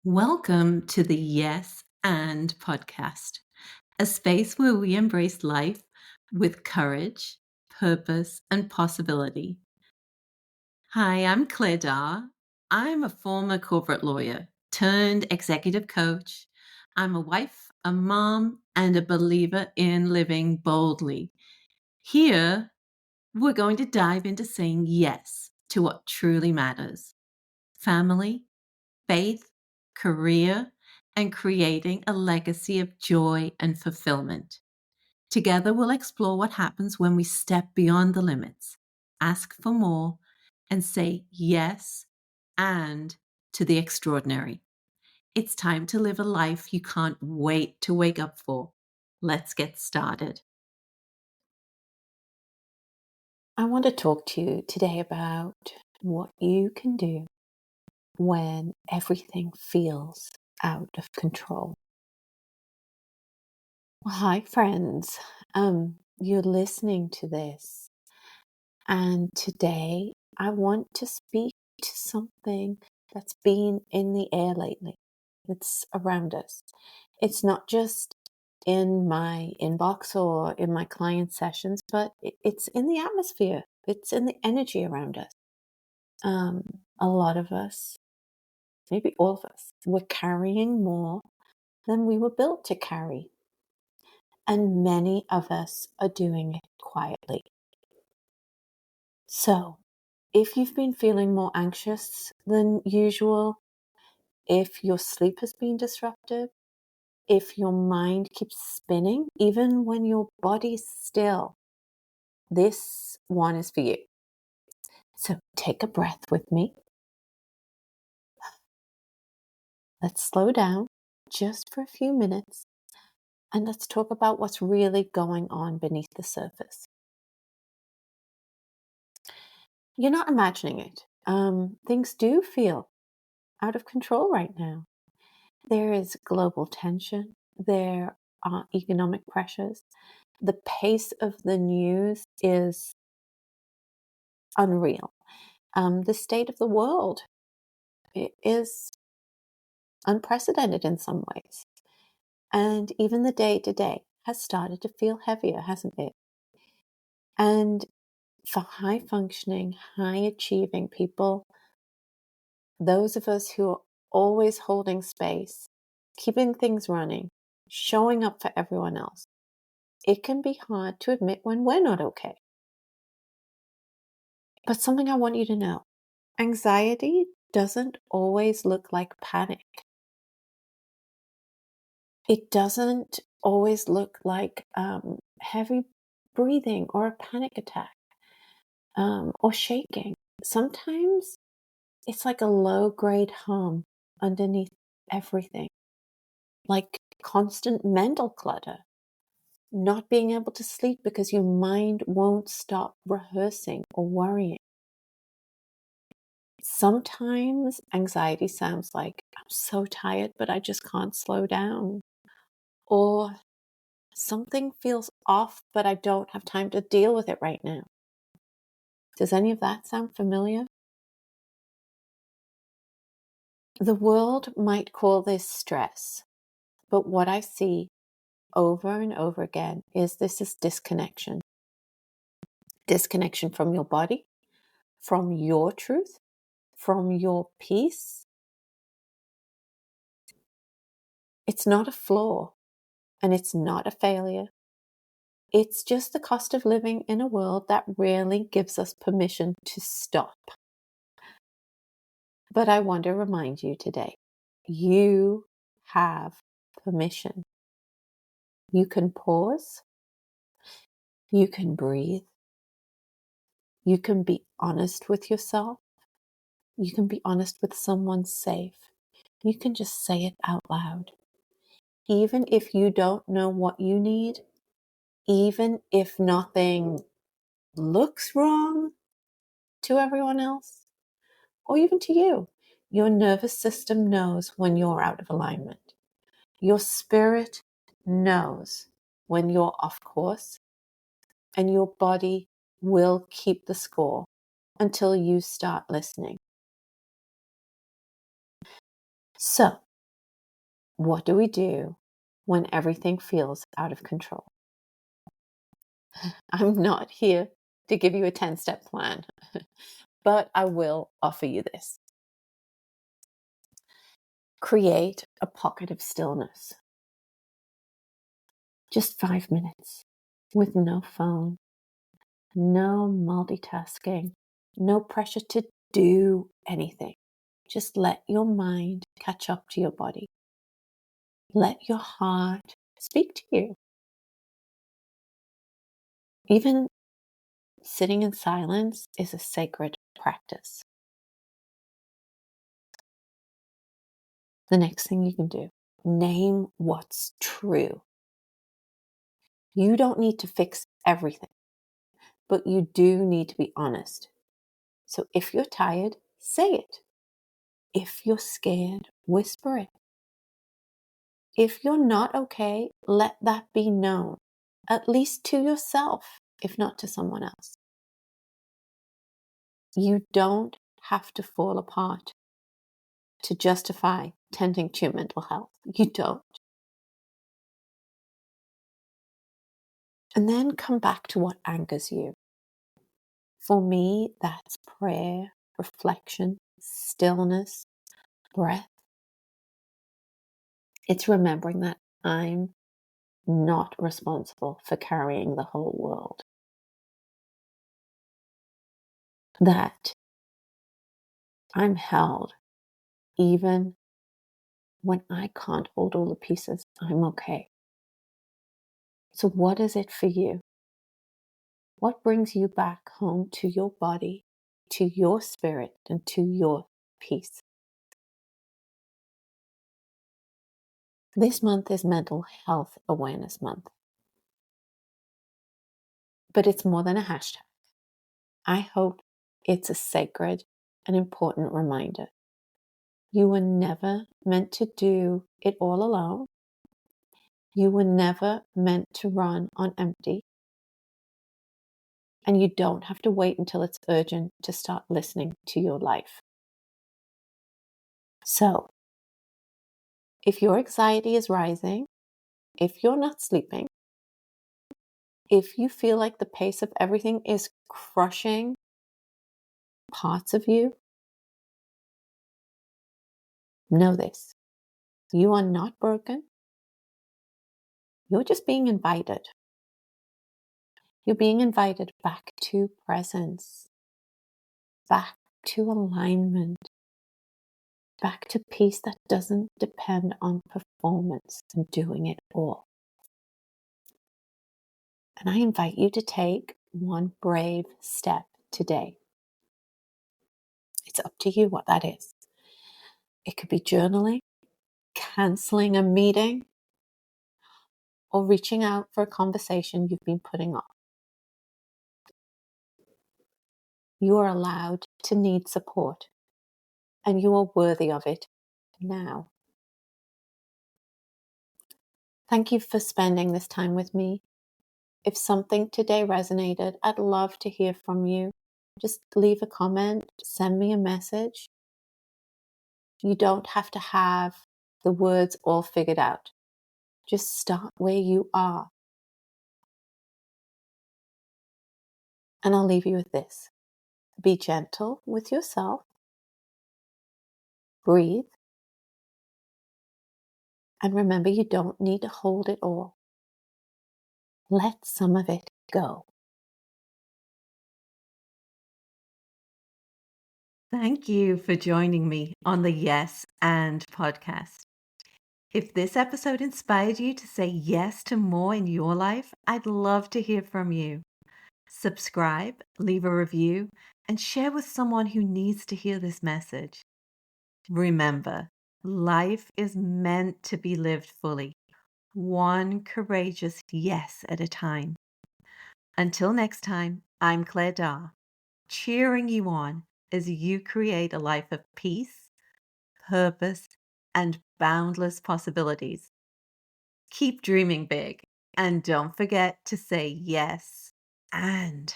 Welcome to the Yes and podcast, a space where we embrace life with courage, purpose, and possibility. Hi, I'm Claire Darr. I'm a former corporate lawyer turned executive coach. I'm a wife, a mom, and a believer in living boldly. Here, we're going to dive into saying yes to what truly matters: family, faith, career, and creating a legacy of joy and fulfillment. Together, we'll explore what happens when we step beyond the limits, ask for more, and say yes and to the extraordinary. It's time to live a life you can't wait to wake up for. Let's get started. I want to talk to you today about what you can do when everything feels out of control. Well, hi, friends. You're listening to this, and today I want to speak to something that's been in the air lately. It's around us. It's not just in my inbox or in my client sessions, but it's in the atmosphere. It's in the energy around us. A lot of us, maybe all of us, were carrying more than we were built to carry. And many of us are doing it quietly. So, if you've been feeling more anxious than usual, if your sleep has been disrupted, if your mind keeps spinning, even when your body's still, this one is for you. So take a breath with me. Let's slow down just for a few minutes and let's talk about what's really going on beneath the surface. You're not imagining it. Things do feel out of control right now. There is global tension. There are economic pressures. The pace of the news is unreal. The state of the world is unprecedented in some ways. And even the day-to-day has started to feel heavier, hasn't it? And for high-functioning, high-achieving people, those of us who are always holding space, keeping things running, showing up for everyone else, it can be hard to admit when we're not okay. But something I want you to know, anxiety doesn't always look like panic. It doesn't always look like heavy breathing or a panic attack or shaking. Sometimes it's like a low-grade hum underneath everything, like constant mental clutter, not being able to sleep because your mind won't stop rehearsing or worrying. Sometimes anxiety sounds like, I'm so tired, but I just can't slow down. Or something feels off, but I don't have time to deal with it right now. Does any of that sound familiar? The world might call this stress, but what I see over and over again is this is disconnection. Disconnection from your body, from your truth, from your peace. It's not a flaw and it's not a failure. It's just the cost of living in a world that rarely gives us permission to stop. But I want to remind you today, you have permission. You can pause. You can breathe. You can be honest with yourself. You can be honest with someone safe. You can just say it out loud. Even if you don't know what you need, even if nothing looks wrong to everyone else, or even to you, your nervous system knows when you're out of alignment. Your spirit knows when you're off course, and your body will keep the score until you start listening. So, What do we do when everything feels out of control? I'm not here to give you a 10-step plan, but I will offer you this. Create a pocket of stillness. Just 5 minutes with no phone, no multitasking, no pressure to do anything. Just let your mind catch up to your body. Let your heart speak to you. Even sitting in silence is a sacred practice. The next thing you can do, name what's true. You don't need to fix everything, but you do need to be honest. So if you're tired, say it. If you're scared, whisper it. If you're not okay, let that be known, at least to yourself, if not to someone else. You don't have to fall apart to justify tending to your mental health. You don't. And then come back to what anchors you. For me, that's prayer, reflection, stillness, breath. It's remembering that I'm not responsible for carrying the whole world. That I'm held even when I can't hold all the pieces. I'm okay. So what is it for you? What brings you back home to your body, to your spirit, and to your peace? This month is Mental Health Awareness Month. But it's more than a hashtag. I hope it's a sacred and important reminder. You were never meant to do it all alone. You were never meant to run on empty. And you don't have to wait until it's urgent to start listening to your life. So, if your anxiety is rising, if you're not sleeping, if you feel like the pace of everything is crushing parts of you, know this. You are not broken. You're just being invited. You're being invited back to presence, back to alignment, back to peace that doesn't depend on performance and doing it all. And I invite you to take one brave step today. It's up to you what that is. It could be journaling, canceling a meeting, or reaching out for a conversation you've been putting off. You are allowed to need support, and you are worthy of it now. Thank you for spending this time with me. If something today resonated, I'd love to hear from you. Just leave a comment, send me a message. You don't have to have the words all figured out. Just start where you are. And I'll leave you with this. Be gentle with yourself. Breathe. And remember, you don't need to hold it all. Let some of it go. Thank you for joining me on the Yes and podcast. If this episode inspired you to say yes to more in your life, I'd love to hear from you. Subscribe, leave a review, and share with someone who needs to hear this message. Remember, life is meant to be lived fully, one courageous yes at a time. Until next time, I'm Claire Darr, cheering you on as you create a life of peace, purpose, and boundless possibilities. Keep dreaming big, and don't forget to say yes and